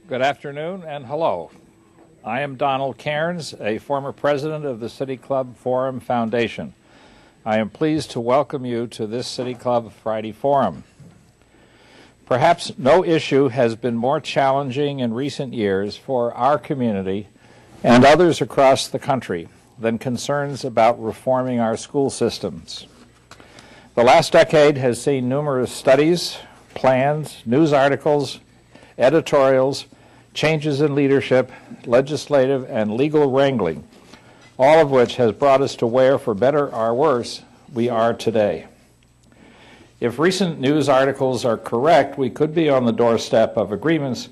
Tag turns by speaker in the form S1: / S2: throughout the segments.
S1: Good afternoon and hello. I am Donald Cairns, a former president of the City Club Forum Foundation. I am pleased to welcome you to this City Club Friday Forum. Perhaps no issue has been more challenging in recent years for our community and others across the country than concerns about reforming our school systems. The last decade has seen numerous studies, plans, news articles, editorials, changes in leadership, legislative and legal wrangling, all of which has brought us to where, for better or worse, we are today. If recent news articles are correct, we could be on the doorstep of agreements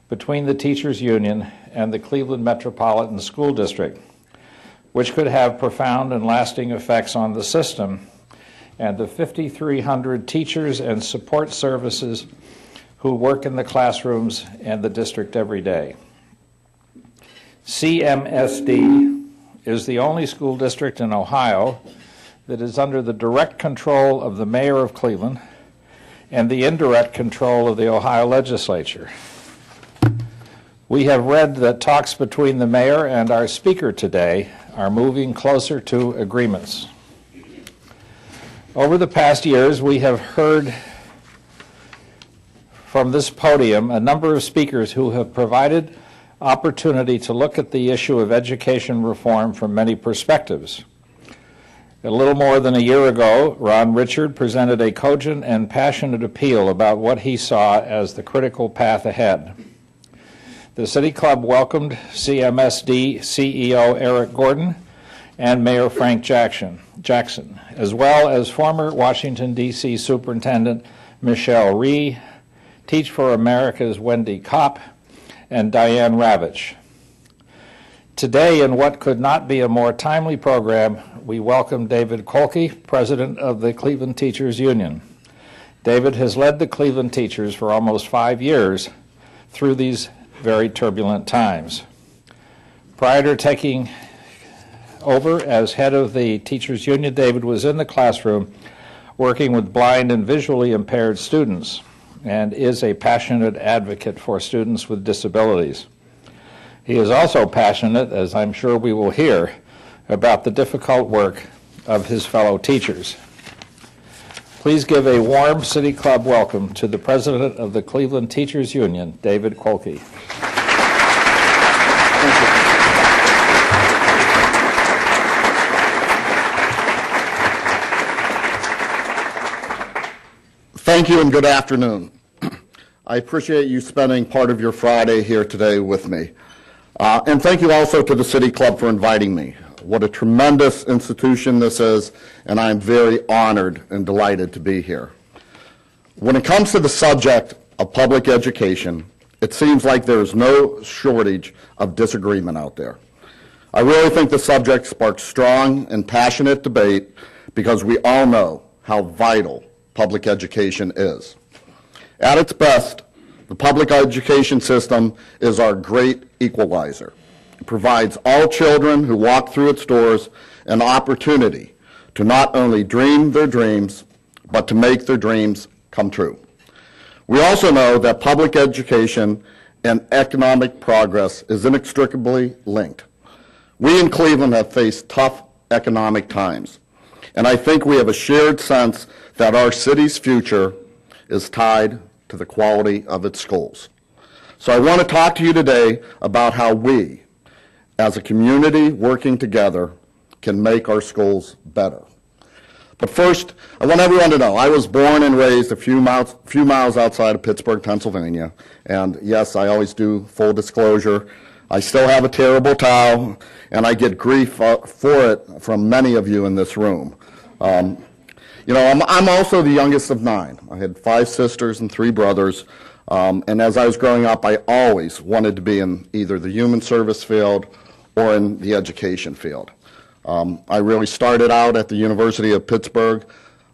S1: between the teachers' union and the Cleveland Metropolitan School District, which could have profound and lasting effects on the system and the 5,300 teachers and support services who work in the classrooms and the district every day. CMSD is the only school district in Ohio that is under the direct control of the mayor of Cleveland and the indirect control of the Ohio legislature. We have read that talks between the mayor and our speaker today are moving closer to agreements. Over the past years, we have heard from this podium a number of speakers who have provided opportunity to look at the issue of education reform from many perspectives. A little more than a year ago, Ron Richard presented a cogent and passionate appeal about what he saw as the critical path ahead. The City Club welcomed CMSD CEO Eric Gordon and Mayor Frank Jackson, as well as former Washington, D.C. Superintendent Michelle Rhee, Teach for America's Wendy Kopp, and Diane Ravitch. Today, in what could not be a more timely program, we welcome David Quolke, president of the Cleveland Teachers Union. David has led the Cleveland teachers for almost 5 years through these very turbulent times. Prior to taking over as head of the Teachers Union, David was in the classroom working with blind and visually impaired students and is a passionate advocate for students with disabilities. He is also passionate, as I'm sure we will hear, about the difficult work of his fellow teachers. Please give a warm City Club welcome to the president of the Cleveland Teachers Union, David Quolke.
S2: Thank you and good afternoon. I appreciate you spending part of your Friday here today with me. And thank you also to the City Club for inviting me. What a tremendous institution this is, and I'm very honored and delighted to be here. When it comes to the subject of public education, it seems like there is no shortage of disagreement out there. I really think the subject sparks strong and passionate debate because we all know how vital public education is. At its best, the public education system is our great equalizer. It provides all children who walk through its doors an opportunity to not only dream their dreams, but to make their dreams come true. We also know that public education and economic progress is inextricably linked. We in Cleveland have faced tough economic times, and I think we have a shared sense that our city's future is tied to the quality of its schools. So I want to talk to you today about how we, as a community working together, can make our schools better. But first, I want everyone to know I was born and raised a few miles outside of Pittsburgh, Pennsylvania. And yes, I always do full disclosure. I still have a terrible towel, and I get grief for it from many of you in this room. You know, I'm also the youngest of 9. I had 5 sisters and 3 brothers, and as I was growing up, I always wanted to be in either the human service field or in the education field. I really started out at the University of Pittsburgh.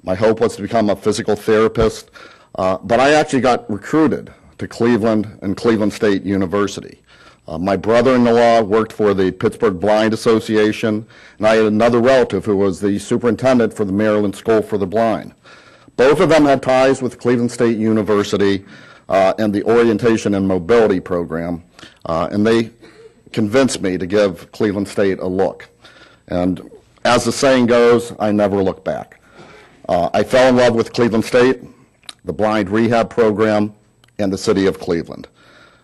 S2: My hope was to become a physical therapist, but I actually got recruited to Cleveland and Cleveland State University. My brother-in-law worked for the Pittsburgh Blind Association, and I had another relative who was the superintendent for the Maryland School for the Blind. Both of them had ties with Cleveland State University, and the Orientation and Mobility Program, and they convinced me to give Cleveland State a look. And as the saying goes, I never look back. I fell in love with Cleveland State, the blind rehab program, and the city of Cleveland.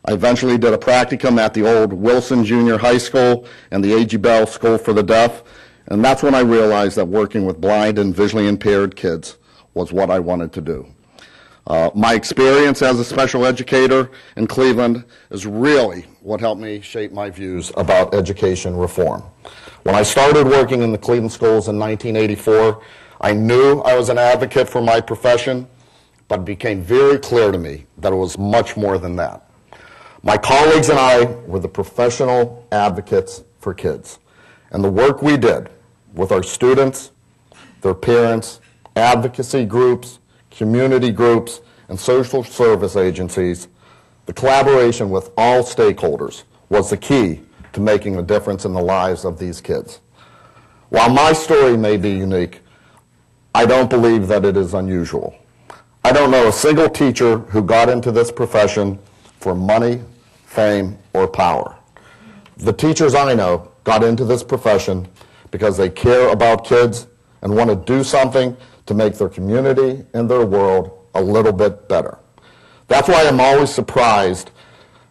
S2: I eventually did a practicum at the old Wilson Junior High School and the A.G. Bell School for the Deaf, and that's when I realized that working with blind and visually impaired kids was what I wanted to do. My experience as a special educator in Cleveland is really what helped me shape my views about education reform. When I started working in the Cleveland schools in 1984, I knew I was an advocate for my profession, but it became very clear to me that it was much more than that. My colleagues and I were the professional advocates for kids, and the work we did with our students, their parents, advocacy groups, community groups, and social service agencies, the collaboration with all stakeholders was the key to making a difference in the lives of these kids. While my story may be unique, I don't believe that it is unusual. I don't know a single teacher who got into this profession for money, fame, or power. The teachers I know got into this profession because they care about kids and want to do something to make their community and their world a little bit better. That's why I'm always surprised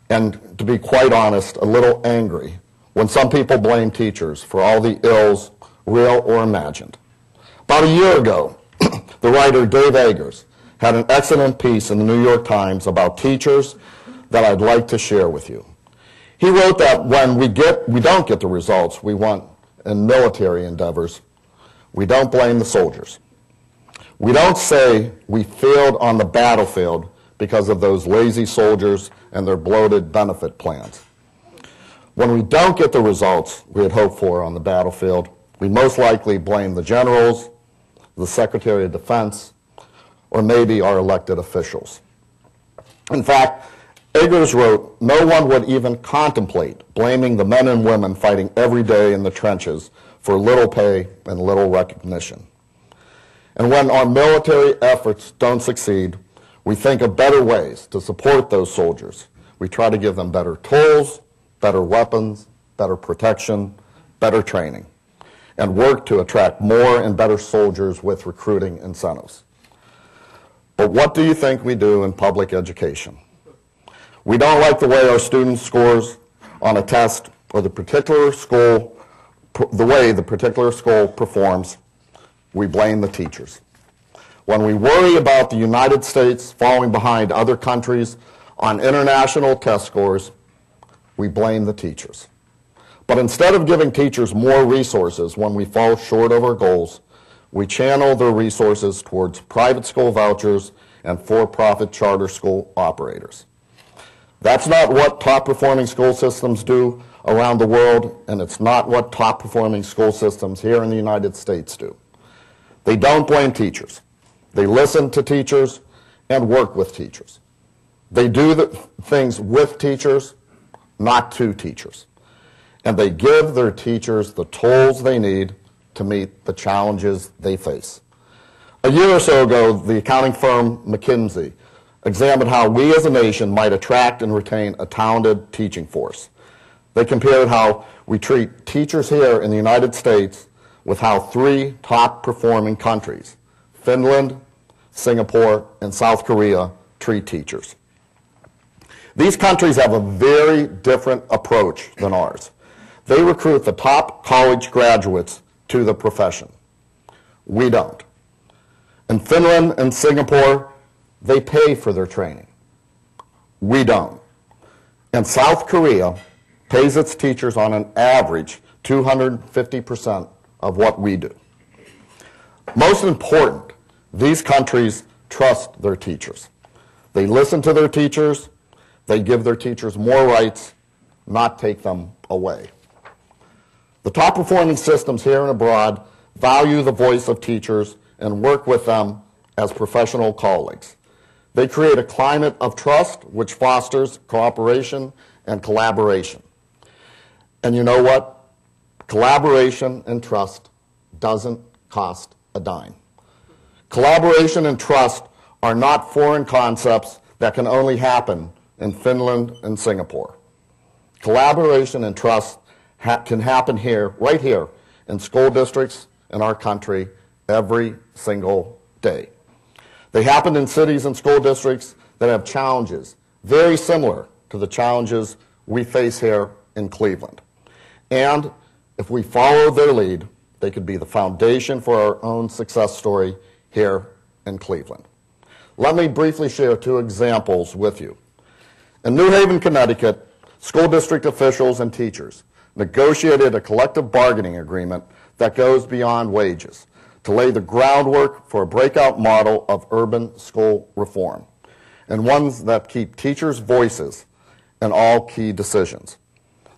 S2: and, to be quite honest, a little angry when some people blame teachers for all the ills, real or imagined. About a year ago, the writer Dave Eggers had an excellent piece in the New York Times about teachers that I'd like to share with you. He wrote that when we don't get the results we want in military endeavors, we don't blame the soldiers. We don't say we failed on the battlefield because of those lazy soldiers and their bloated benefit plans. When we don't get the results we had hoped for on the battlefield, we most likely blame the generals, the Secretary of Defense, or maybe our elected officials. In fact, Eggers wrote, "No one would even contemplate blaming the men and women fighting every day in the trenches for little pay and little recognition. And when our military efforts don't succeed, we think of better ways to support those soldiers. We try to give them better tools, better weapons, better protection, better training, and work to attract more and better soldiers with recruiting incentives. But what do you think we do in public education? We don't like the way our students' scores on a test or the way the particular school performs. We blame the teachers. When we worry about the United States falling behind other countries on international test scores, we blame the teachers. But instead of giving teachers more resources when we fall short of our goals, we channel their resources towards private school vouchers and for-profit charter school operators. That's not what top-performing school systems do around the world, and it's not what top-performing school systems here in the United States do. They don't blame teachers. They listen to teachers and work with teachers. They do the things with teachers, not to teachers. And they give their teachers the tools they need to meet the challenges they face. A year or so ago, the accounting firm McKinsey examined how we as a nation might attract and retain a talented teaching force. They compared how we treat teachers here in the United States with how 3 top-performing countries, Finland, Singapore, and South Korea, treat teachers. These countries have a very different approach than ours. They recruit the top college graduates to the profession. We don't. In Finland and Singapore, they pay for their training. We don't. And South Korea pays its teachers on an average 250% of what we do. Most important, these countries trust their teachers. They listen to their teachers. They give their teachers more rights, not take them away. The top-performing systems here and abroad value the voice of teachers and work with them as professional colleagues. They create a climate of trust which fosters cooperation and collaboration. And you know what? Collaboration and trust doesn't cost a dime. Collaboration and trust are not foreign concepts that can only happen in Finland and Singapore. Collaboration and trust can happen here, right here, in school districts in our country every single day. They happen in cities and school districts that have challenges very similar to the challenges we face here in Cleveland. And if we follow their lead, they could be the foundation for our own success story here in Cleveland. Let me briefly share two examples with you. In New Haven, Connecticut, school district officials and teachers negotiated a collective bargaining agreement that goes beyond wages to lay the groundwork for a breakout model of urban school reform, and ones that keep teachers' voices in all key decisions.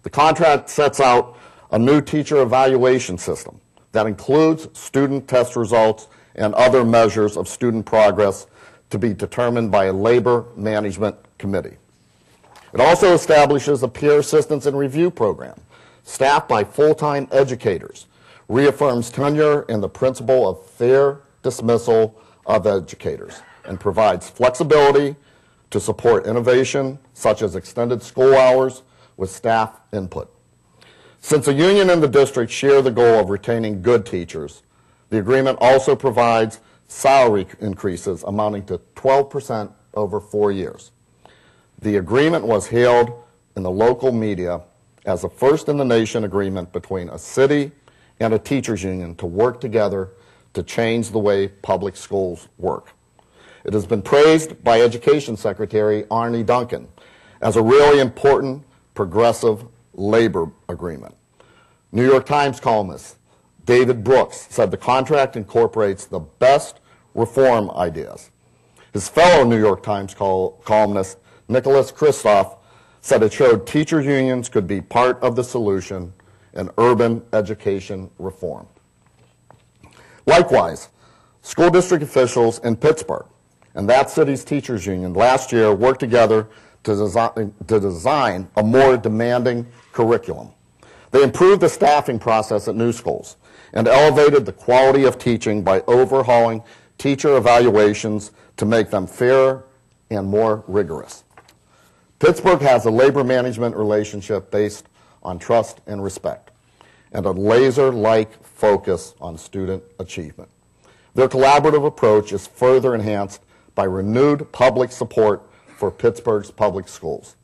S2: The contract sets out a new teacher evaluation system that includes student test results and other measures of student progress to be determined by a labor management committee. It also establishes a peer assistance and review program staffed by full-time educators, reaffirms tenure and the principle of fair dismissal of educators, and provides flexibility to support innovation such as extended school hours with staff input. Since the union and the district share the goal of retaining good teachers, the agreement also provides salary increases amounting to 12% over 4 years. The agreement was hailed in the local media as the first in the nation agreement between a city and a teachers union to work together to change the way public schools work. It has been praised by Education Secretary Arne Duncan as a really important progressive labor agreement. New York Times columnist David Brooks said the contract incorporates the best reform ideas. His fellow New York Times columnist Nicholas Kristof said it showed teachers unions could be part of the solution in urban education reform. Likewise, school district officials in Pittsburgh and that city's teachers union last year worked together to design a more demanding curriculum. They improved the staffing process at new schools and elevated the quality of teaching by overhauling teacher evaluations to make them fairer and more rigorous. Pittsburgh has a labor management relationship based on trust and respect, and a laser-like focus on student achievement. Their collaborative approach is further enhanced by renewed public support for Pittsburgh's public schools.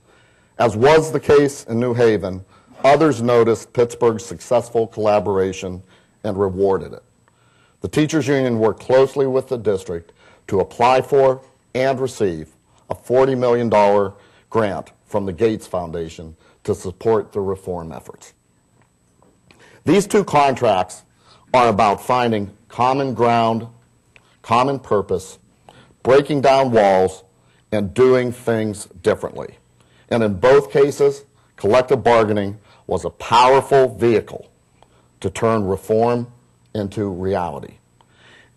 S2: As was the case in New Haven, others noticed Pittsburgh's successful collaboration and rewarded it. The teachers union worked closely with the district to apply for and receive a $40 million grant from the Gates Foundation to support the reform efforts. These two contracts are about finding common ground, common purpose, breaking down walls, and doing things differently. And in both cases, collective bargaining was a powerful vehicle to turn reform into reality.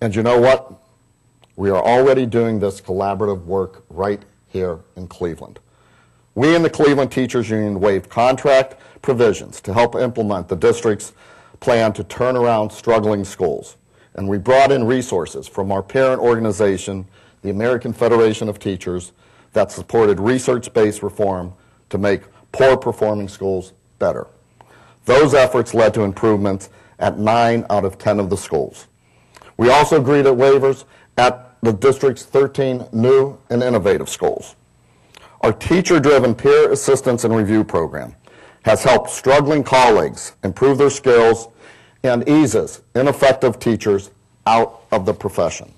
S2: And you know what? We are already doing this collaborative work right here in Cleveland. We in the Cleveland Teachers Union waived contract provisions to help implement the district's plan to turn around struggling schools. And we brought in resources from our parent organization, the American Federation of Teachers, that supported research-based reform to make poor-performing schools better. Those efforts led to improvements at 9 out of 10 of the schools. We also agreed at waivers at the district's 13 new and innovative schools. Our teacher-driven peer assistance and review program has helped struggling colleagues improve their skills and eases ineffective teachers out of the profession.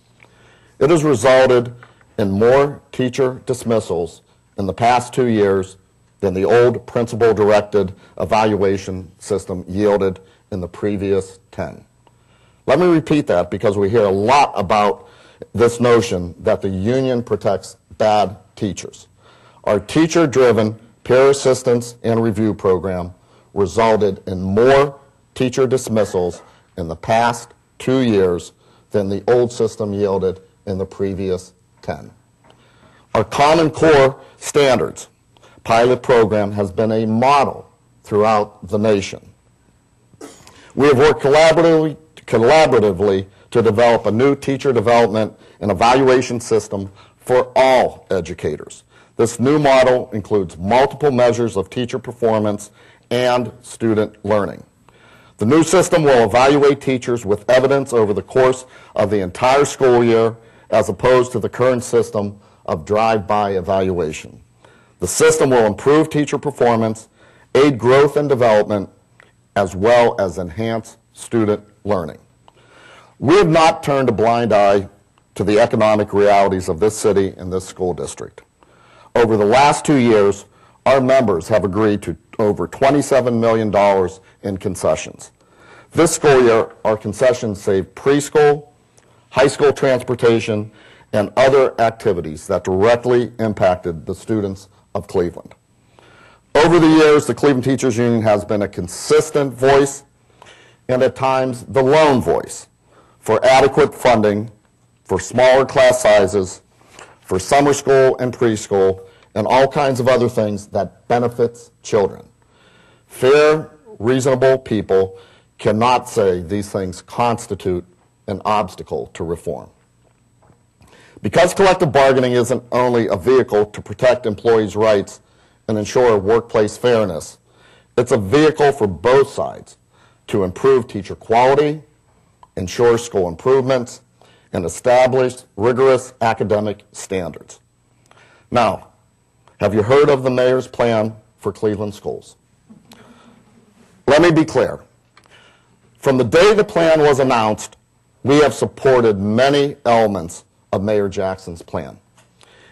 S2: It has resulted in more teacher dismissals in the past 2 years than the old principal-directed evaluation system yielded in the previous 10. Let me repeat that because we hear a lot about this notion that the union protects bad teachers. Our teacher-driven peer assistance and review program resulted in more teacher dismissals in the past 2 years than the old system yielded in the previous 10. Our Common Core Standards pilot program has been a model throughout the nation. We have worked collaboratively to develop a new teacher development and evaluation system for all educators. This new model includes multiple measures of teacher performance and student learning. The new system will evaluate teachers with evidence over the course of the entire school year, as opposed to the current system of drive-by evaluation. The system will improve teacher performance, aid growth and development, as well as enhance student learning. We have not turned a blind eye to the economic realities of this city and this school district. Over the last 2 years, our members have agreed to over $27 million in concessions. This school year, our concessions saved preschool, high school transportation, and other activities that directly impacted the students of Cleveland. Over the years, the Cleveland Teachers Union has been a consistent voice and at times the lone voice for adequate funding for smaller class sizes, for summer school and preschool, and all kinds of other things that benefits children. Fair, reasonable people cannot say these things constitute an obstacle to reform. Because collective bargaining isn't only a vehicle to protect employees' rights and ensure workplace fairness, it's a vehicle for both sides to improve teacher quality, ensure school improvements, and establish rigorous academic standards. Now, have you heard of the mayor's plan for Cleveland schools? Let me be clear. From the day the plan was announced, we have supported many elements of Mayor Jackson's plan.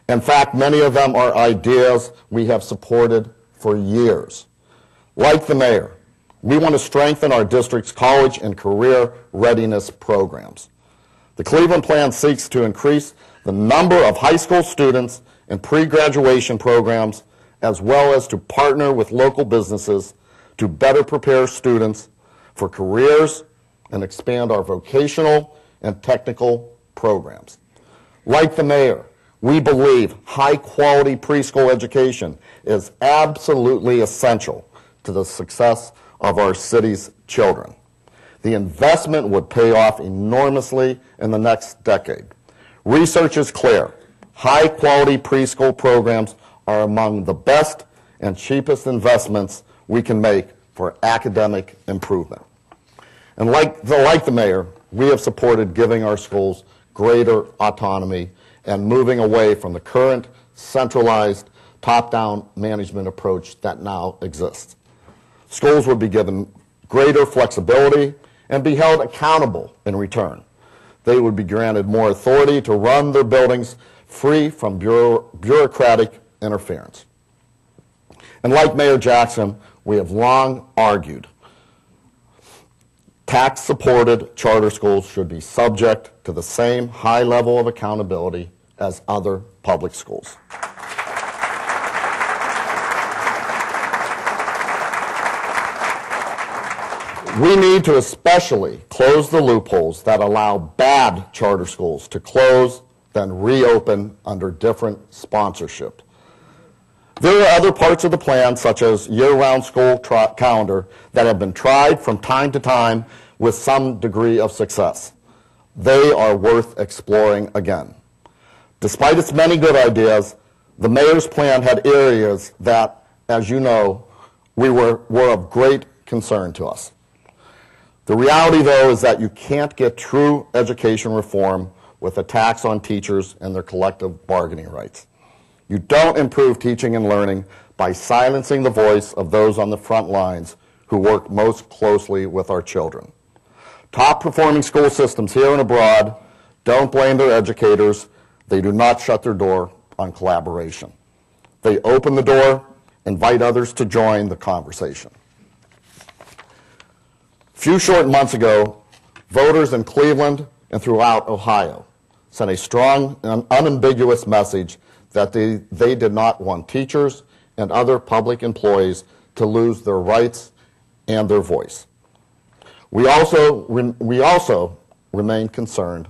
S2: In fact, many of them are ideas we have supported for years. Like the mayor, we want to strengthen our district's college and career readiness programs. The Cleveland plan seeks to increase the number of high school students in pre-graduation programs, as well as to partner with local businesses to better prepare students for careers and expand our vocational and technical programs. Like the mayor, we believe high-quality preschool education is absolutely essential to the success of our city's children. The investment would pay off enormously in the next decade. Research is clear. High-quality preschool programs are among the best and cheapest investments we can make for academic improvement. And like the mayor, we have supported giving our schools greater autonomy and moving away from the current centralized top-down management approach that now exists. Schools would be given greater flexibility and be held accountable in return. They would be granted more authority to run their buildings free from bureaucratic interference. And like Mayor Jackson, we have long argued tax-supported charter schools should be subject to the same high level of accountability as other public schools. We need to especially close the loopholes that allow bad charter schools to close, then reopen under different sponsorship. There are other parts of the plan, such as year-round school calendar, that have been tried from time to time with some degree of success. They are worth exploring again. Despite its many good ideas, the mayor's plan had areas that, as you know, were of great concern to us. The reality, though, is that you can't get true education reform with a tax on teachers and their collective bargaining rights. You don't improve teaching and learning by silencing the voice of those on the front lines who work most closely with our children. Top-performing school systems here and abroad don't blame their educators. They do not shut their door on collaboration. They open the door, invite others to join the conversation. A few short months ago, voters in Cleveland and throughout Ohio sent a strong and unambiguous message that they did not want teachers and other public employees to lose their rights and their voice. We also remain concerned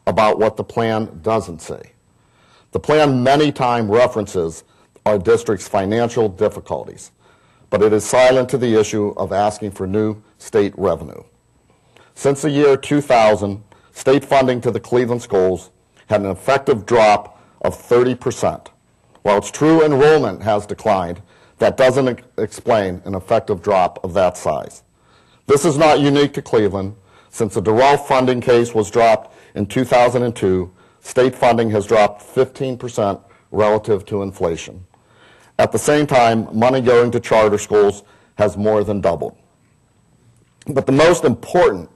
S2: about what the plan doesn't say. The plan many times references our district's financial difficulties, but it is silent to the issue of asking for new state revenue. Since the year 2000, state funding to the Cleveland schools had an effective drop of 30%. While it's true enrollment has declined, that doesn't explain an effective drop of that size. This is not unique to Cleveland. Since the Durrell funding case was dropped in 2002, state funding has dropped 15% relative to inflation. At the same time, money going to charter schools has more than doubled. But the most important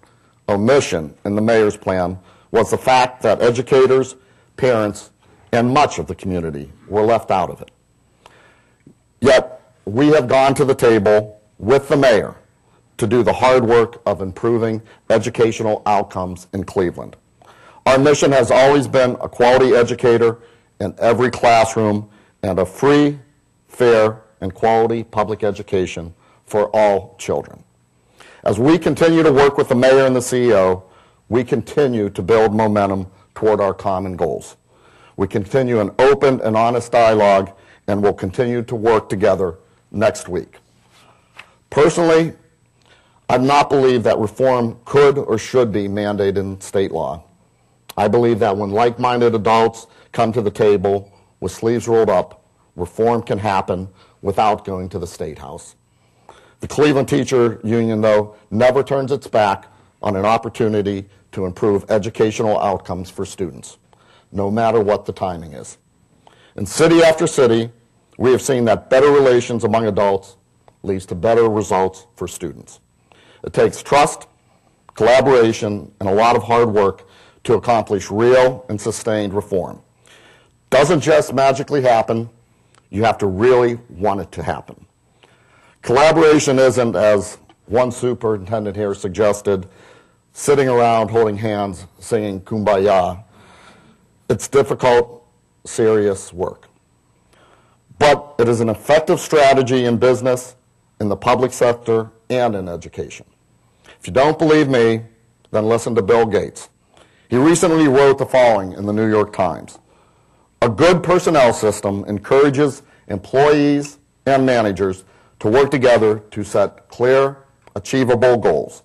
S2: omission in the mayor's plan was the fact that educators, parents, and much of the community were left out of it. Yet, we have gone to the table with the mayor to do the hard work of improving educational outcomes in Cleveland. Our mission has always been a quality educator in every classroom and a free, fair, and quality public education for all children. As we continue to work with the mayor and the CEO, we continue to build momentum toward our common goals. We continue an open and honest dialogue and will continue to work together next week. Personally, I do not believe that reform could or should be mandated in state law. I believe that when like-minded adults come to the table with sleeves rolled up, reform can happen without going to the State House. The Cleveland Teacher Union, though, never turns its back on an opportunity to improve educational outcomes for students, no matter what the timing is. In city after city, we have seen that better relations among adults leads to better results for students. It takes trust, collaboration, and a lot of hard work to accomplish real and sustained reform. Doesn't just magically happen. You have to really want it to happen. Collaboration isn't, as one superintendent here suggested, sitting around holding hands singing Kumbaya. It's difficult, serious work. But it is an effective strategy in business, in the public sector, and in education. If you don't believe me, then listen to Bill Gates. He recently wrote the following in the New York Times. A good personnel system encourages employees and managers to work together to set clear, achievable goals.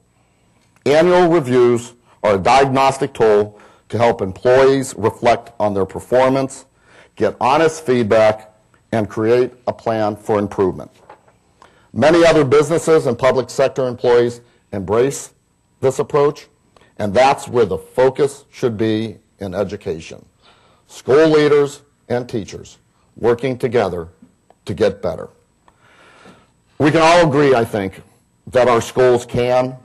S2: Annual reviews are a diagnostic tool to help employees reflect on their performance, get honest feedback, and create a plan for improvement. Many other businesses and public sector employees embrace this approach, and that's where the focus should be in education. School leaders and teachers working together to get better. We can all agree, I think, that our schools can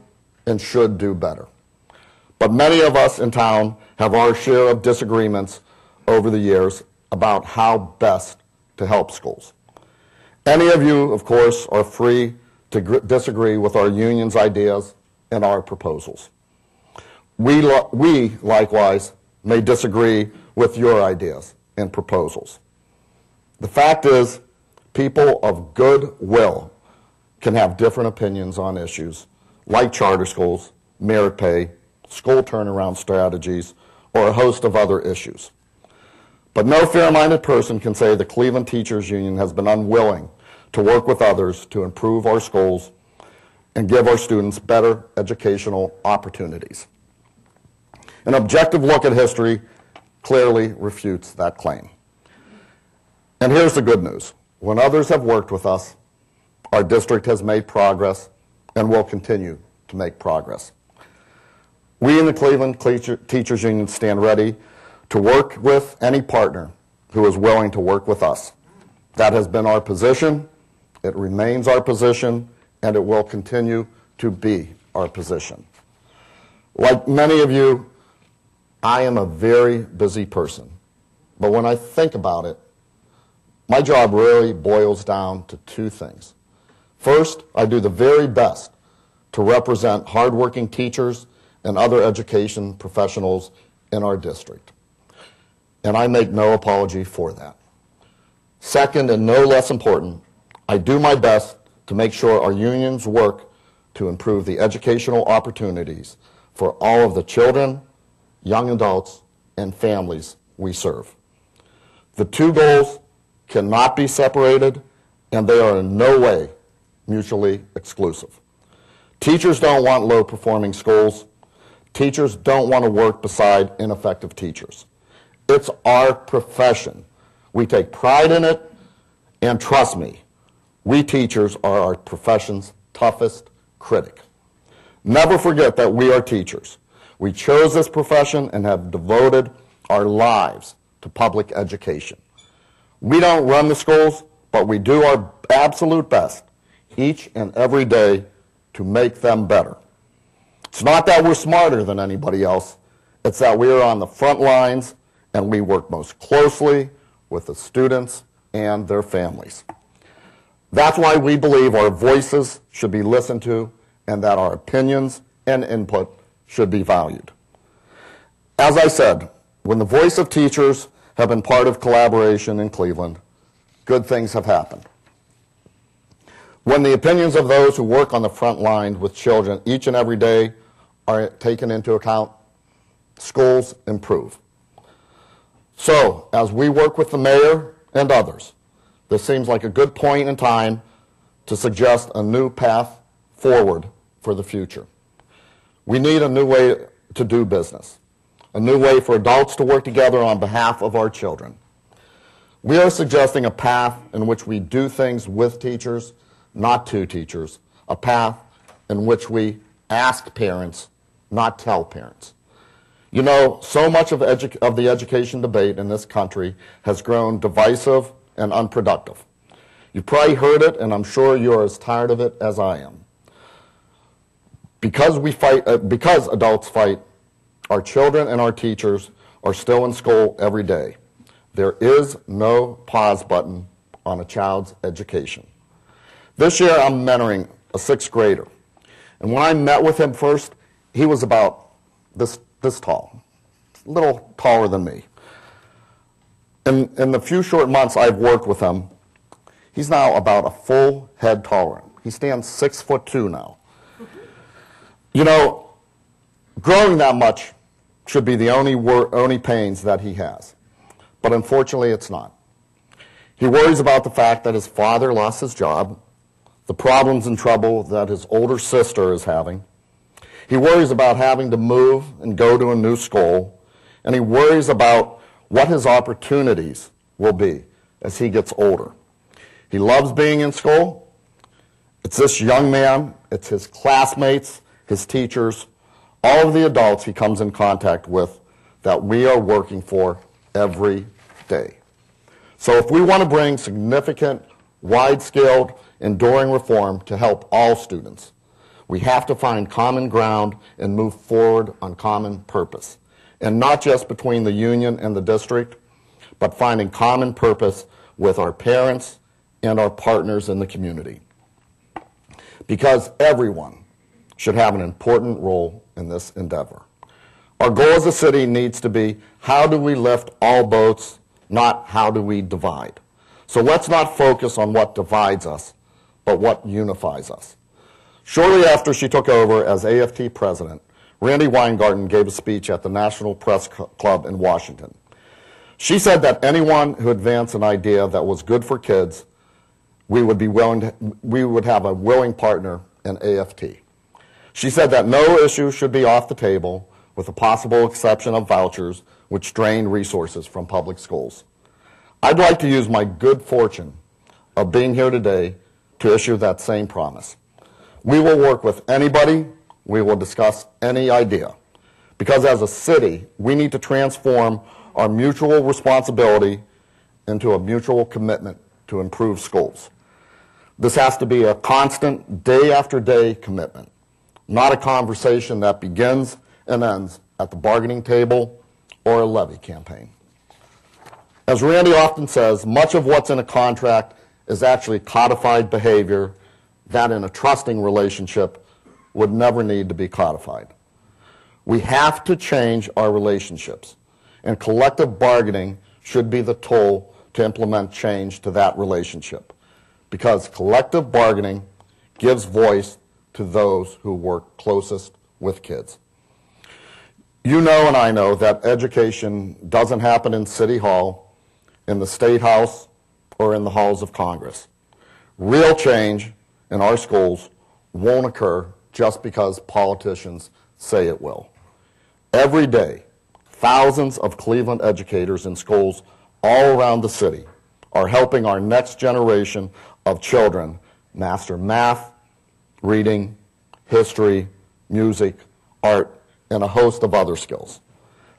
S2: and should do better. But many of us in town have our share of disagreements over the years about how best to help schools. Any of you, of course, are free to disagree with our union's ideas and our proposals. We likewise may disagree with your ideas and proposals. The fact is, people of good will can have different opinions on issues like charter schools, merit pay, school turnaround strategies, or a host of other issues. But no fair-minded person can say the Cleveland Teachers Union has been unwilling to work with others to improve our schools and give our students better educational opportunities. An objective look at history clearly refutes that claim. And here's the good news. When others have worked with us, our district has made progress and will continue to make progress. We in the Cleveland Teachers Union stand ready to work with any partner who is willing to work with us. That has been our position, it remains our position, and it will continue to be our position. Like many of you, I am a very busy person, but when I think about it, my job really boils down to two things. First, I do the very best to represent hardworking teachers and other education professionals in our district, and I make no apology for that. Second, and no less important, I do my best to make sure our unions work to improve the educational opportunities for all of the children, young adults, and families we serve. The two goals cannot be separated, and they are in no way mutually exclusive. Teachers don't want low-performing schools. Teachers don't want to work beside ineffective teachers. It's our profession. We take pride in it, and trust me, we teachers are our profession's toughest critic. Never forget that we are teachers. We chose this profession and have devoted our lives to public education. We don't run the schools, but we do our absolute best each and every day to make them better. It's not that we're smarter than anybody else. It's that we are on the front lines and we work most closely with the students and their families. That's why we believe our voices should be listened to and that our opinions and input should be valued. As I said, when the voice of teachers have been part of collaboration in Cleveland, good things have happened. When the opinions of those who work on the front line with children each and every day are taken into account, schools improve. So, as we work with the mayor and others, this seems like a good point in time to suggest a new path forward for the future. We need a new way to do business, a new way for adults to work together on behalf of our children. We are suggesting a path in which we do things with teachers, not to teachers, a path in which we ask parents, not tell parents. You know, so much of the education debate in this country has grown divisive and unproductive. You've probably heard it, and I'm sure you're as tired of it as I am. Because adults fight, our children and our teachers are still in school every day. There is no pause button on a child's education. This year I'm mentoring a 6th grader. And when I met with him first, he was about this tall, a little taller than me. In the few short months I've worked with him, he's now about a full head taller. He stands 6'2" now. You know, growing that much should be the only pains that he has. But unfortunately, it's not. He worries about the fact that his father lost his job, the problems and trouble that his older sister is having. He worries about having to move and go to a new school, and he worries about what his opportunities will be as he gets older. He loves being in school. It's this young man, it's his classmates, his teachers, all of the adults he comes in contact with that we are working for every day. So if we want to bring significant, wide-scaled, enduring reform to help all students, we have to find common ground and move forward on common purpose. And not just between the union and the district, but finding common purpose with our parents and our partners in the community. Because everyone should have an important role in this endeavor. Our goal as a city needs to be, how do we lift all boats, not how do we divide? So let's not focus on what divides us, but what unifies us. Shortly after she took over as AFT president, Randy Weingarten gave a speech at the National Press Club in Washington. She said that anyone who advanced an idea that was good for kids, we would have a willing partner in AFT. She said that no issue should be off the table, with the possible exception of vouchers, which drain resources from public schools. I'd like to use my good fortune of being here today to issue that same promise. We will work with anybody, we will discuss any idea, because as a city, we need to transform our mutual responsibility into a mutual commitment to improve schools. This has to be a constant, day after day commitment, not a conversation that begins and ends at the bargaining table or a levy campaign. As Randy often says, much of what's in a contract is actually codified behavior that in a trusting relationship would never need to be codified. We have to change our relationships, and collective bargaining should be the tool to implement change to that relationship, because collective bargaining gives voice to those who work closest with kids. You know and I know that education doesn't happen in City Hall, in the State House, or in the halls of Congress. Real change in our schools won't occur just because politicians say it will. Every day, thousands of Cleveland educators in schools all around the city are helping our next generation of children master math, reading, history, music, art, and a host of other skills.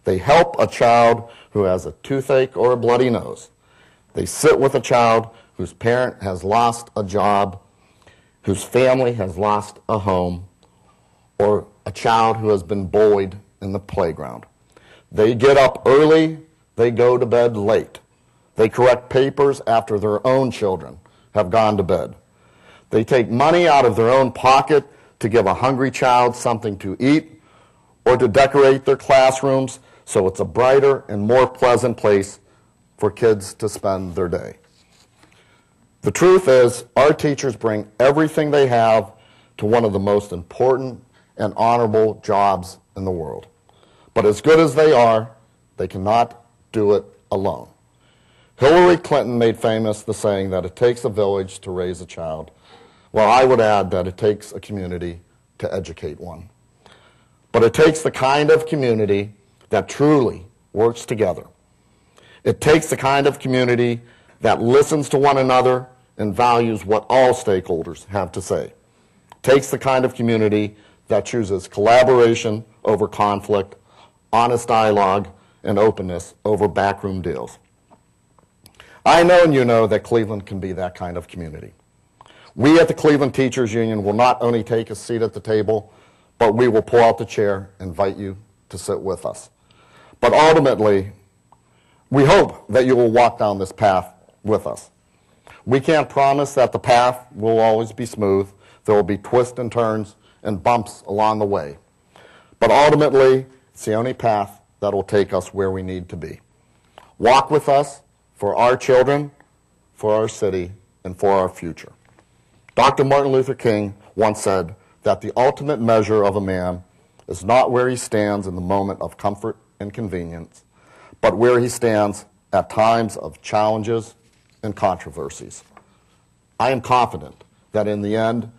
S2: They help a child who has a toothache or a bloody nose. They sit with a child whose parent has lost a job, whose family has lost a home, or a child who has been bullied in the playground. They get up early, they go to bed late. They correct papers after their own children have gone to bed. They take money out of their own pocket to give a hungry child something to eat or to decorate their classrooms so it's a brighter and more pleasant place for kids to spend their day. The truth is, our teachers bring everything they have to one of the most important and honorable jobs in the world. But as good as they are, they cannot do it alone. Hillary Clinton made famous the saying that it takes a village to raise a child. Well, I would add that it takes a community to educate one. But it takes the kind of community that truly works together. It takes the kind of community that listens to one another and values what all stakeholders have to say. It takes the kind of community that chooses collaboration over conflict, honest dialogue, and openness over backroom deals. I know and you know that Cleveland can be that kind of community. We at the Cleveland Teachers Union will not only take a seat at the table, but we will pull out the chair and invite you to sit with us. But ultimately, we hope that you will walk down this path with us. We can't promise that the path will always be smooth. There will be twists and turns and bumps along the way. But ultimately, it's the only path that will take us where we need to be. Walk with us for our children, for our city, and for our future. Dr. Martin Luther King once said that the ultimate measure of a man is not where he stands in the moment of comfort and convenience, but where he stands at times of challenges and controversies. I am confident that in the end,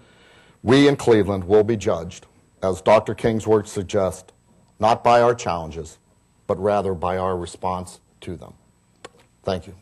S2: we in Cleveland will be judged, as Dr. King's words suggest, not by our challenges, but rather by our response to them. Thank you.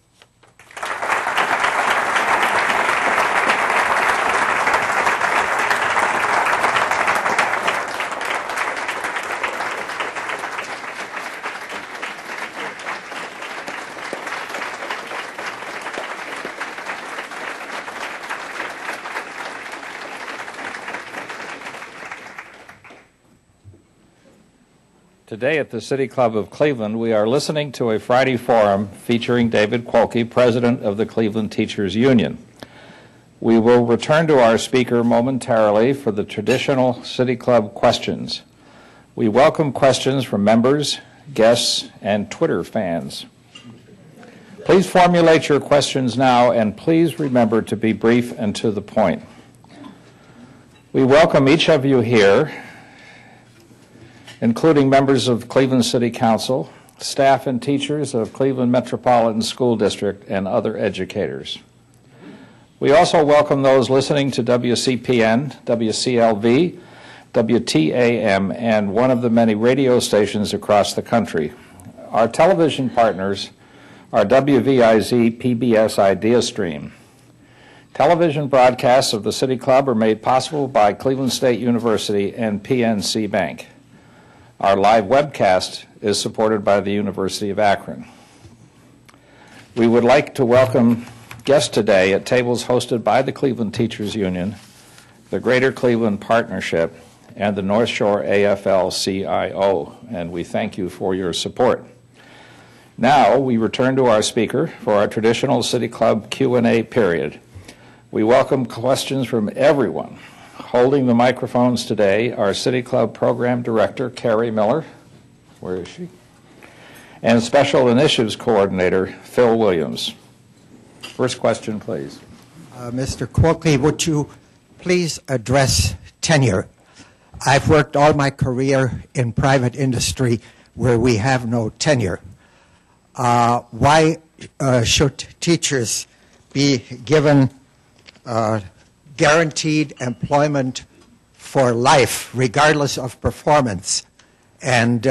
S1: Today at the City Club of Cleveland, we are listening to a Friday forum featuring David Quolke, President of the Cleveland Teachers Union. We will return to our speaker momentarily for the traditional City Club questions. We welcome questions from members, guests, and Twitter fans. Please formulate your questions now, and please remember to be brief and to the point. We welcome each of you here, including members of Cleveland City Council, staff and teachers of Cleveland Metropolitan School District, and other educators. We also welcome those listening to WCPN, WCLV, WTAM, and one of the many radio stations across the country. Our television partners are WVIZ PBS IdeaStream. Television broadcasts of the City Club are made possible by Cleveland State University and PNC Bank. Our live webcast is supported by the University of Akron. We would like to welcome guests today at tables hosted by the Cleveland Teachers Union, the Greater Cleveland Partnership, and the North Shore AFL-CIO, and we thank you for your support. Now we return to our speaker for our traditional City Club Q&A period. We welcome questions from everyone. Holding the microphones today, our City Club Program Director, Carrie Miller. Where is she? And Special Initiatives Coordinator, Phil Williams. First question, please.
S3: Mr. Quolke, would you please address tenure? I've worked all my career in private industry where we have no tenure. Why should teachers be given guaranteed employment for life, regardless of performance? And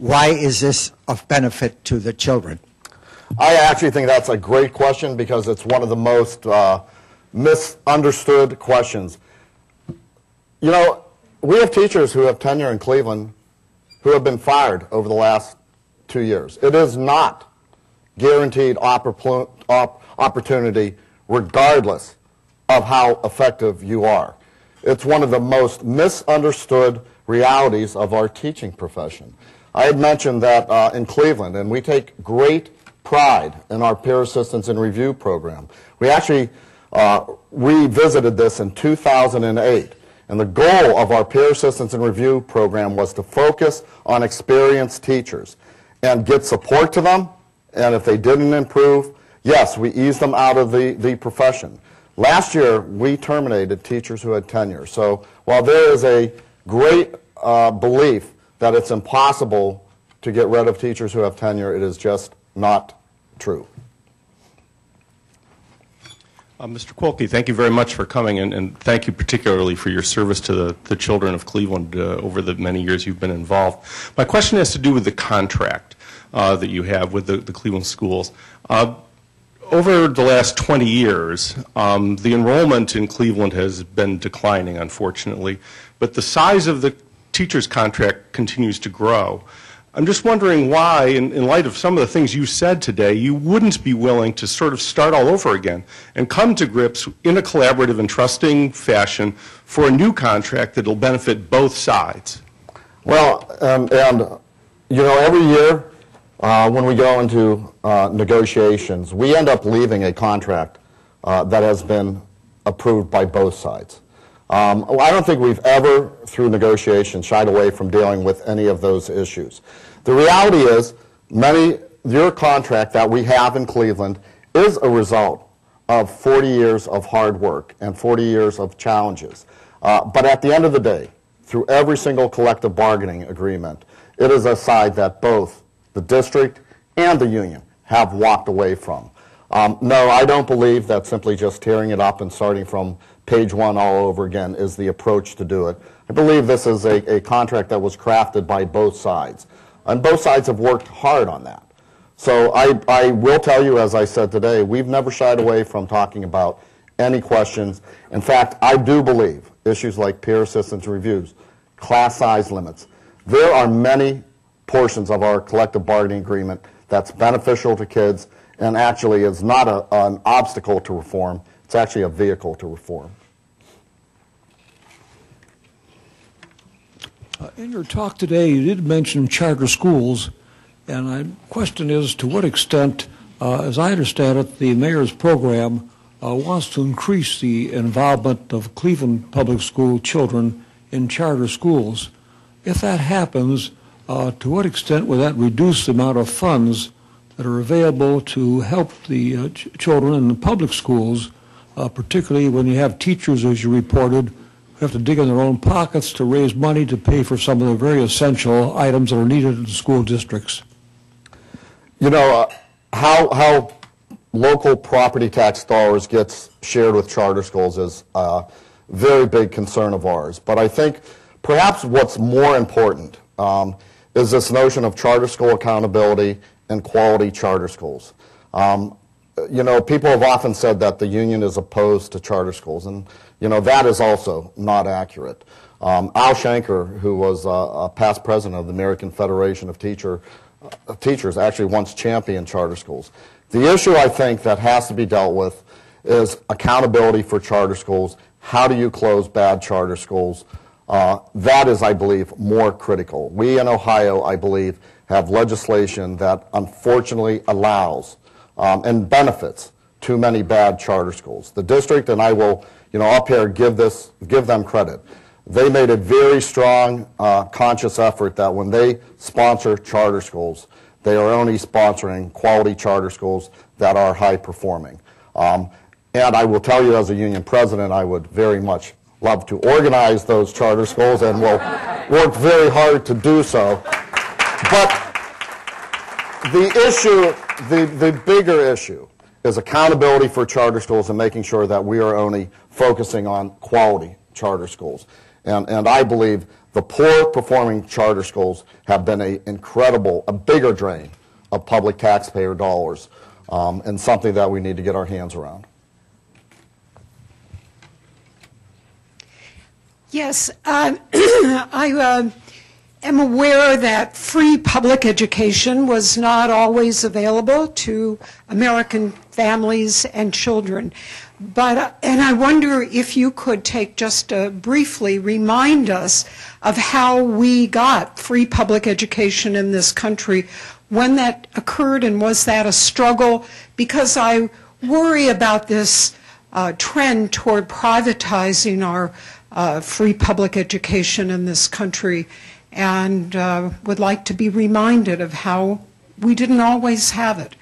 S3: Why is this of benefit to the children?
S2: I actually think that's a great question because it's one of the most misunderstood questions. You know, we have teachers who have tenure in Cleveland who have been fired over the last 2 years. It is not guaranteed opportunity regardless of how effective you are. It's one of the most misunderstood realities of our teaching profession. I had mentioned that in Cleveland, and we take great pride in our peer assistance and review program. We actually revisited this in 2008, and the goal of our peer assistance and review program was to focus on experienced teachers and get support to them, and if they didn't improve, yes, we eased them out of the profession. Last year, we terminated teachers who had tenure. So while there is a great belief that it's impossible to get rid of teachers who have tenure, it is just not true.
S4: Mr. Quolke, thank you very much for coming, and thank you particularly for your service to the children of Cleveland over the many years you've been involved. My question has to do with the contract that you have with the Cleveland schools. Over the last 20 years, the enrollment in Cleveland has been declining, unfortunately, but the size of the teacher's contract continues to grow. I'm just wondering why, in light of some of the things you said today, you wouldn't be willing to sort of start all over again and come to grips in a collaborative and trusting fashion for a new contract that will benefit both sides.
S2: Well, and you know, every year when we go into negotiations, we end up leaving a contract that has been approved by both sides. I don't think we've ever, through negotiations, shied away from dealing with any of those issues. The reality is, your contract that we have in Cleveland is a result of 40 years of hard work and 40 years of challenges. But at the end of the day, through every single collective bargaining agreement, it is a side that both the district and the union have walked away from. No, I don't believe that simply just tearing it up and starting from page one all over again is the approach to do it. I believe this is a contract that was crafted by both sides, and both sides have worked hard on that. So I will tell you, as I said today, we've never shied away from talking about any questions. In fact, I do believe issues like peer assistance reviews, class size limits, there are many portions of our collective bargaining agreement that's beneficial to kids and actually is not an obstacle to reform. It's actually a vehicle to reform.
S5: In your talk today, you did mention charter schools, and my question is, to what extent, as I understand it, the mayor's program wants to increase the involvement of Cleveland public school children in charter schools. If that happens, to what extent will that reduce the amount of funds that are available to help the children in the public schools, particularly when you have teachers, as you reported, who have to dig in their own pockets to raise money to pay for some of the very essential items that are needed in school districts?
S2: You know, how local property tax dollars gets shared with charter schools is a very big concern of ours. But I think perhaps what's more important is this notion of charter school accountability and quality charter schools. You know, people have often said that the union is opposed to charter schools, and, you know, that is also not accurate. Al Shanker, who was a past president of the American Federation of Teachers, actually once championed charter schools. The issue, I think, that has to be dealt with is accountability for charter schools. How do you close bad charter schools? That is, I believe, more critical. We in Ohio, I believe, have legislation that unfortunately allows and benefits too many bad charter schools. The district, and I will, you know, up here give them credit. They made a very strong, conscious effort that when they sponsor charter schools, they are only sponsoring quality charter schools that are high performing. And I will tell you, as a union president, I would very much love to organize those charter schools and will work very hard to do so. But the issue, the bigger issue, is accountability for charter schools and making sure that we are only focusing on quality charter schools. And I believe The poor performing charter schools have been a bigger drain of public taxpayer dollars, and something that we need to get our hands around.
S6: Yes, I am aware that free public education was not always available to American families and children. And I wonder if you could take just briefly remind us of how we got free public education in this country, when that occurred, and was that a struggle? Because I worry about this trend toward privatizing our free public education in this country, and would like to be reminded of how we didn't always have it.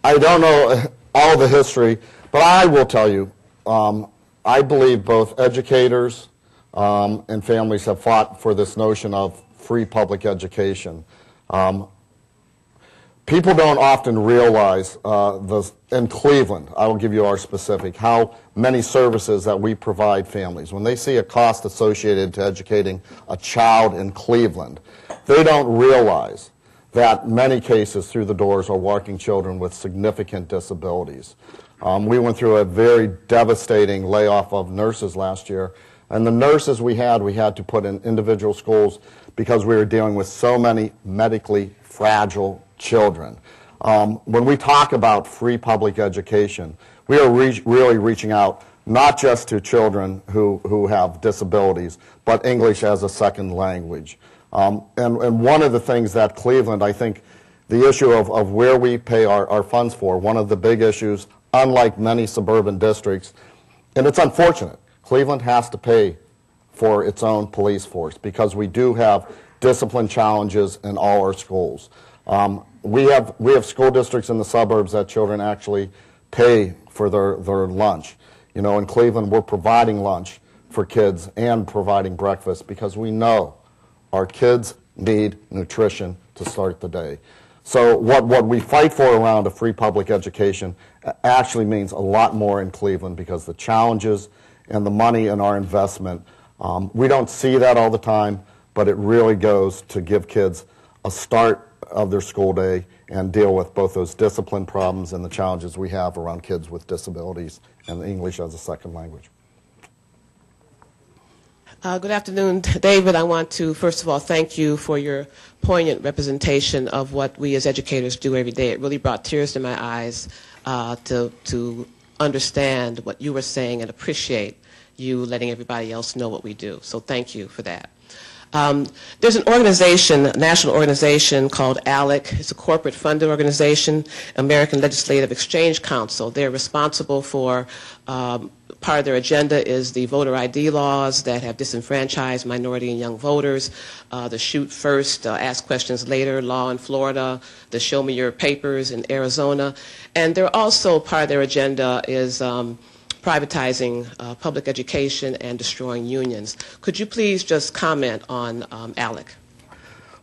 S2: I don't know all the history, but I will tell you, I believe both educators and families have fought for this notion of free public education. People don't often realize in Cleveland, I will give you our specific, how many services that we provide families. When they see a cost associated to educating a child in Cleveland, they don't realize that many cases through the doors are walking children with significant disabilities. We went through a very devastating layoff of nurses last year, and the nurses we had to put in individual schools because we were dealing with so many medically fragile children. When we talk about free public education, we are really reaching out not just to children who have disabilities, but English as a second language. And one of the things that Cleveland, I think, the issue of where we pay our funds for, one of the big issues, unlike many suburban districts, and it's unfortunate, Cleveland has to pay for its own police force because we do have discipline challenges in all our schools. We have school districts in the suburbs that children actually pay for their lunch. You know, in Cleveland, we're providing lunch for kids and providing breakfast because we know our kids need nutrition to start the day. So what we fight for around a free public education actually means a lot more in Cleveland because the challenges and the money in our investment, we don't see that all the time, but it really goes to give kids a start of their school day and deal with both those discipline problems and the challenges we have around kids with disabilities and English as a second language.
S7: Good afternoon, David. I want to, first of all, thank you for your poignant representation of what we as educators do every day. It really brought tears to my eyes to understand what you were saying and appreciate you letting everybody else know what we do. So thank you for that. There's an organization, a national organization called ALEC. It's a corporate funded organization, American Legislative Exchange Council. They're responsible for, part of their agenda is the voter ID laws that have disenfranchised minority and young voters, the shoot first, ask questions later law in Florida, the show me your papers in Arizona. And they're also, part of their agenda is privatizing public education and destroying unions. Could you please just comment on ALEC?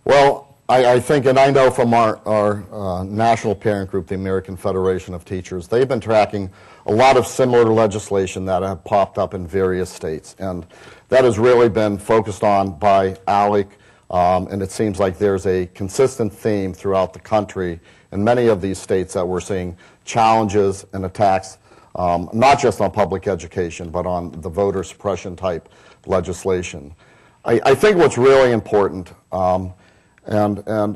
S2: Well, I think, and I know from our national parent group, the American Federation of Teachers, they've been tracking a lot of similar legislation that have popped up in various states. And that has really been focused on by ALEC, and it seems like there's a consistent theme throughout the country in many of these states that we're seeing challenges and attacks not just on public education, but on the voter suppression type legislation. I think what's really important, and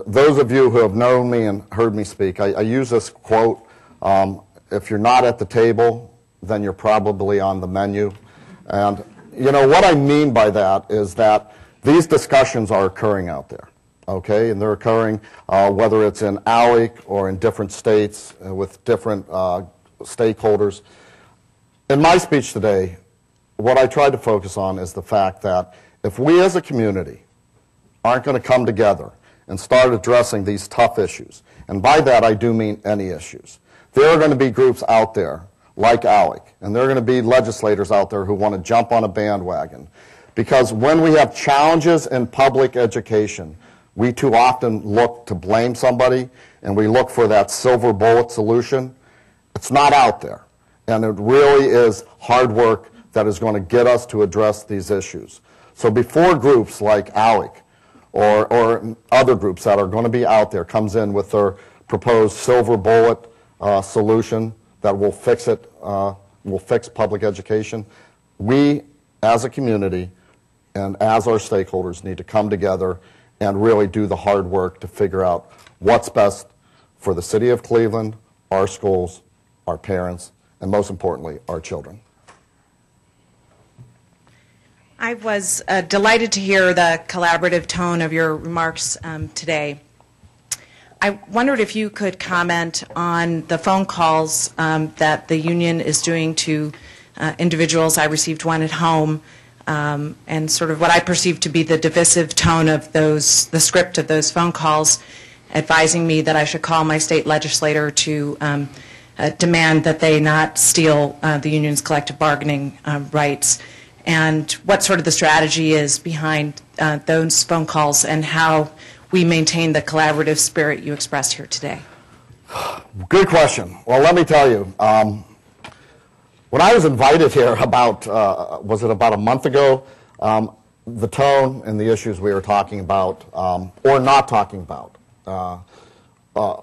S2: those of you who have known me and heard me speak, I use this quote, if you're not at the table, then you're probably on the menu. And you know, what I mean by that is that these discussions are occurring out there, okay? And they're occurring whether it's in ALEC or in different states with different stakeholders. In my speech today, what I tried to focus on is the fact that if we as a community aren't going to come together and start addressing these tough issues, and by that I do mean any issues, there are going to be groups out there like ALEC, and there are going to be legislators out there who want to jump on a bandwagon. Because when we have challenges in public education, we too often look to blame somebody, and we look for that silver bullet solution. It's not out there, and it really is hard work that is going to get us to address these issues. So before groups like ALEC or other groups that are going to be out there comes in with their proposed silver bullet solution that will fix it, will fix public education, we as a community and as our stakeholders need to come together and really do the hard work to figure out what's best for the city of Cleveland, our schools, our parents, and most importantly, our children.
S8: I was delighted to hear the collaborative tone of your remarks today. I wondered if you could comment on the phone calls that the union is doing to individuals. I received one at home, and sort of what I perceived to be the divisive tone of those, the script of those phone calls, advising me that I should call my state legislator to demand that they not steal the union's collective bargaining rights, and what sort of the strategy is behind those phone calls and how we maintain the collaborative spirit you expressed here today.
S2: Good question. Well, let me tell you, when I was invited here about, was it about a month ago, the tone and the issues we were talking about, or not talking about,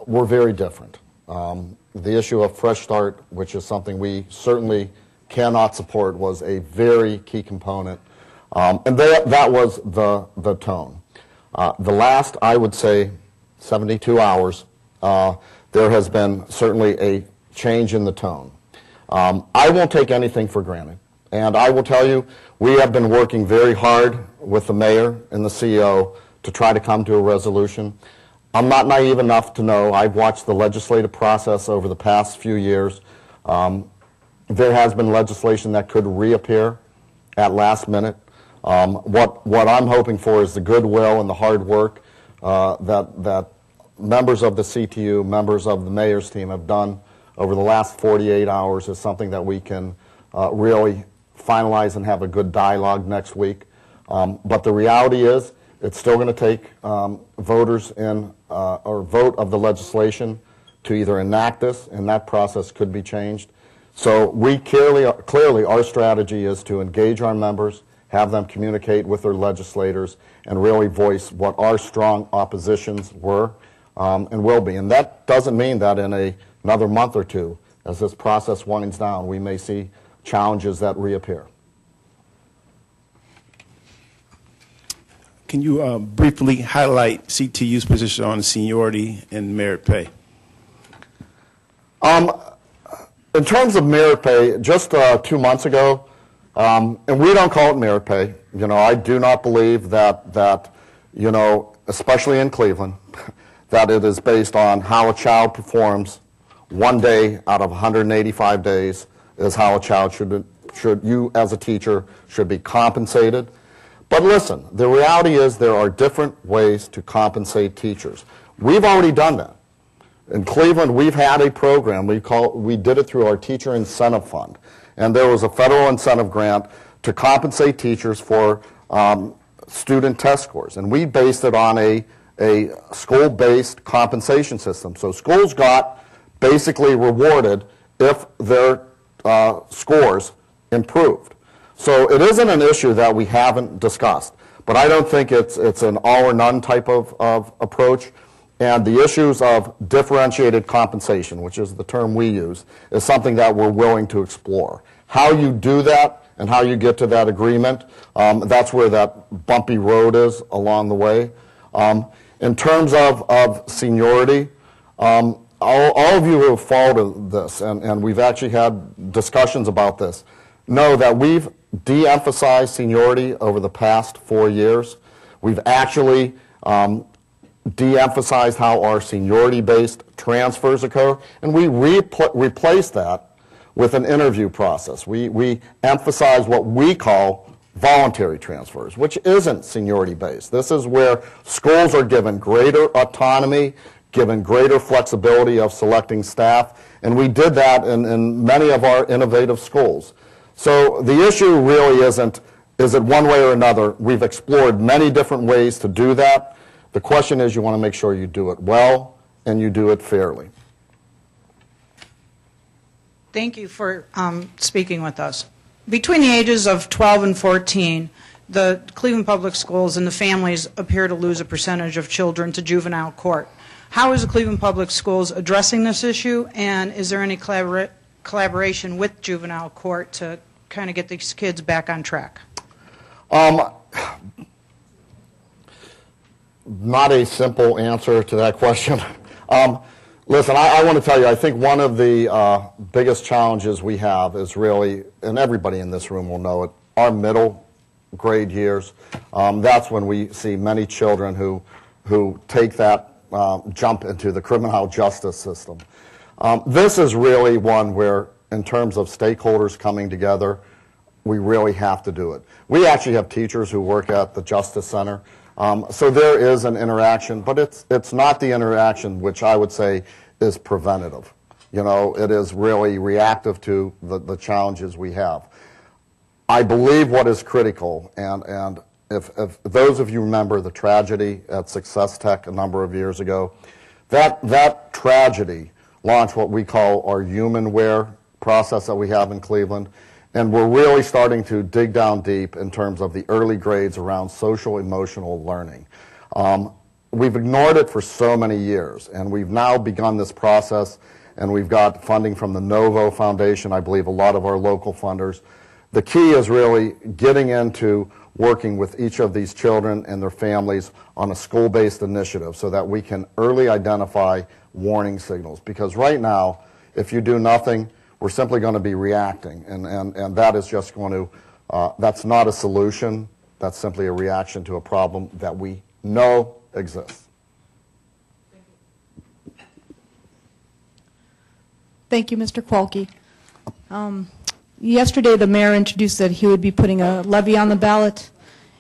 S2: were very different. The issue of Fresh Start, which is something we certainly cannot support, was a very key component, and that was the tone. The last, I would say, 72 hours, there has been certainly a change in the tone. I won't take anything for granted, and I will tell you, we have been working very hard with the mayor and the CEO to try to come to a resolution. I'm not naive enough to know, I've watched the legislative process over the past few years. There has been legislation that could reappear at last minute. What I'm hoping for is the goodwill and the hard work that members of the CTU, members of the mayor's team have done over the last 48 hours is something that we can really finalize and have a good dialogue next week. But the reality is it's still going to take voters in or vote of the legislation to either enact this, and that process could be changed. So we clearly our strategy is to engage our members, have them communicate with their legislators, and really voice what our strong oppositions were and will be. And that doesn't mean that in another month or two, as this process winds down, we may see challenges that reappear.
S9: Can you briefly highlight CTU's position on seniority and merit pay?
S2: In terms of merit pay, just 2 months ago, and we don't call it merit pay. You know, I do not believe that you know, especially in Cleveland, that it is based on how a child performs one day out of 185 days is how a child you as a teacher should be compensated. But listen, the reality is there are different ways to compensate teachers. We've already done that. In Cleveland, we've had a program, we did it through our Teacher Incentive Fund. And there was a federal incentive grant to compensate teachers for student test scores. And we based it on a school-based compensation system. So schools got basically rewarded if their scores improved. So it isn't an issue that we haven't discussed. But I don't think it's an all or none type of approach. And the issues of differentiated compensation, which is the term we use, is something that we're willing to explore. How you do that and how you get to that agreement, that's where that bumpy road is along the way. In terms of seniority, all of you who have followed this, and we've actually had discussions about this, know that we've de-emphasized seniority over the past 4 years. We've actually de-emphasized how our seniority-based transfers occur, and we replaced that with an interview process. We emphasize what we call voluntary transfers, which isn't seniority-based. This is where schools are given greater autonomy, given greater flexibility of selecting staff, and we did that in many of our innovative schools. So the issue really isn't, is it one way or another? We've explored many different ways to do that. The question is, you want to make sure you do it well and you do it fairly.
S10: Thank you for speaking with us. Between the ages of 12 and 14, the Cleveland Public Schools and the families appear to lose a percentage of children to juvenile court. How is the Cleveland Public Schools addressing this issue, and is there any collaboration with juvenile court to kind of get these kids back on track?
S2: Not a simple answer to that question. Listen, I want to tell you, I think one of the biggest challenges we have is really, and everybody in this room will know it, our middle grade years. That's when we see many children who take that jump into the criminal justice system. This is really one where, in terms of stakeholders coming together, we really have to do it. We actually have teachers who work at the Justice Center. So there is an interaction, but it's not the interaction which I would say is preventative. You know, it is really reactive to the challenges we have. I believe what is critical, and if those of you remember the tragedy at Success Tech a number of years ago, that tragedy launched what we call our humanware process that we have in Cleveland. And we're really starting to dig down deep in terms of the early grades around social emotional learning. We've ignored it for so many years, and we've now begun this process, and we've got funding from the Novo Foundation, I believe a lot of our local funders. The key is really getting into working with each of these children and their families on a school-based initiative so that we can early identify warning signals. Because right now, if you do nothing, we're simply going to be reacting, and that is just going to, that's not a solution. That's simply a reaction to a problem that we know exists.
S11: Thank you, Mr. Quolke. Yesterday, the mayor introduced that he would be putting a levy on the ballot,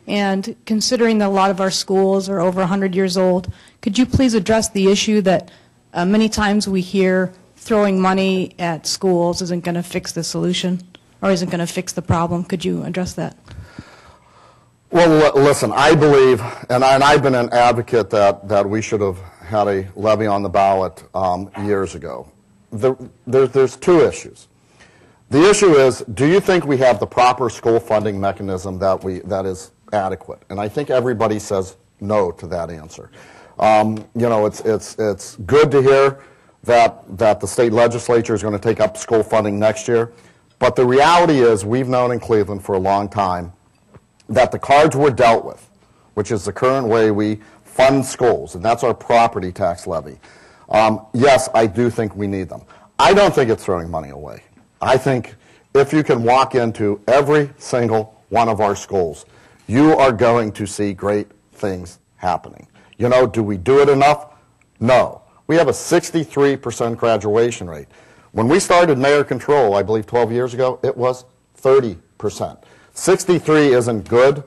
S11: and considering that a lot of our schools are over 100 years old, could you please address the issue that many times we hear throwing money at schools isn't going to fix the solution or isn't going to fix the problem? Could you address that?
S2: Well, listen, I believe, and I've been an advocate that we should have had a levy on the ballot years ago. There's two issues. The issue is, do you think we have the proper school funding mechanism that is adequate? And I think everybody says no to that answer. You know, it's good to hear that the state legislature is going to take up school funding next year. But the reality is we've known in Cleveland for a long time that the cards we're dealt with, which is the current way we fund schools, and that's our property tax levy. Yes, I do think we need them. I don't think it's throwing money away. I think if you can walk into every single one of our schools, you are going to see great things happening. You know, do we do it enough? No. We have a 63% graduation rate. When we started Mayor Control, I believe 12 years ago, it was 30%. 63 isn't good,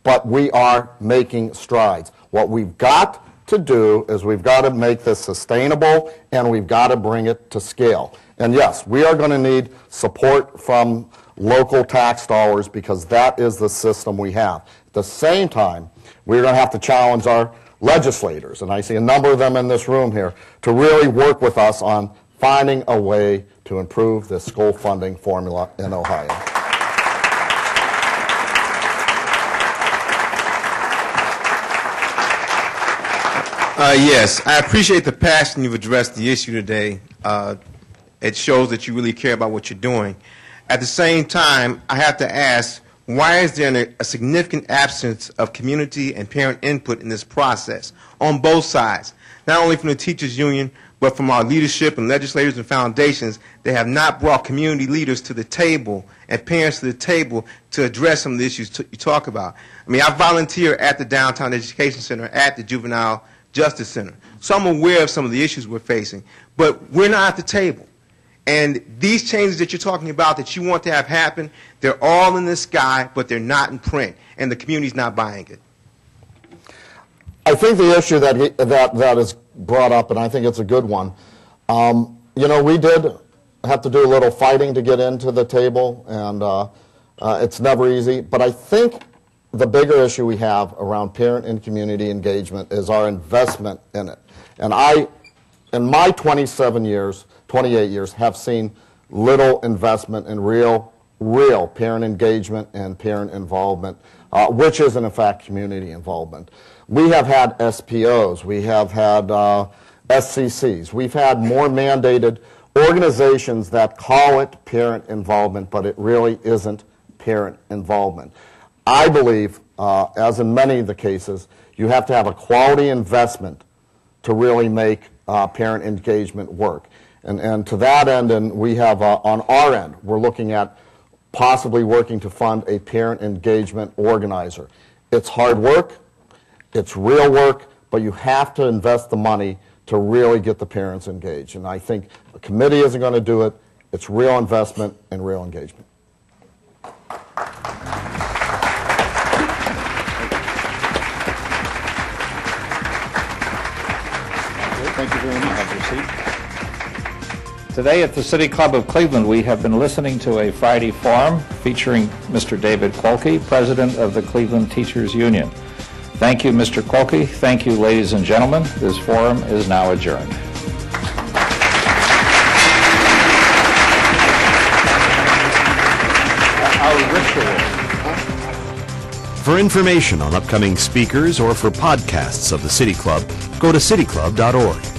S2: but we are making strides. What we've got to do is we've got to make this sustainable, and we've got to bring it to scale. And yes, we are going to need support from local tax dollars because that is the system we have. At the same time, we're going to have to challenge our legislators, and I see a number of them in this room here, to really work with us on finding a way to improve the school funding formula in Ohio.
S12: Yes, I appreciate the passion you've addressed the issue today. It shows that you really care about what you're doing. At the same time, I have to ask, why is there a significant absence of community and parent input in this process on both sides? Not only from the teachers union, but from our leadership and legislators and foundations. They have not brought community leaders to the table and parents to the table to address some of the issues you talk about. I mean, I volunteer at the Downtown Education Center, at the Juvenile Justice Center. So I'm aware of some of the issues we're facing. But we're not at the table. And these changes that you're talking about that you want to have happen, they're all in the sky, but they're not in print, and the community's not buying it.
S2: I think the issue that is brought up, and I think it's a good one, you know, we did have to do a little fighting to get into the table, and it's never easy. But I think the bigger issue we have around parent and community engagement is our investment in it. And I, in my 28 years, have seen little investment in real real parent engagement and parent involvement, which is in fact community involvement. We have had SPOs, we have had SCCs, we've had more mandated organizations that call it parent involvement, but it really isn't parent involvement. I believe, as in many of the cases, you have to have a quality investment to really make parent engagement work. And to that end, and we have on our end, we're looking at possibly working to fund a parent engagement organizer. It's hard work, it's real work, but you have to invest the money to really get the parents engaged. And I think a committee isn't going to do it. It's real investment and real engagement.
S1: Thank you very much. Have your seat. Today at the City Club of Cleveland, we have been listening to a Friday forum featuring Mr. David Quolke, President of the Cleveland Teachers Union. Thank you, Mr. Quolke. Thank you, ladies and gentlemen. This forum is now adjourned. Our ritual.
S13: For information on upcoming speakers or for podcasts of the City Club, go to cityclub.org.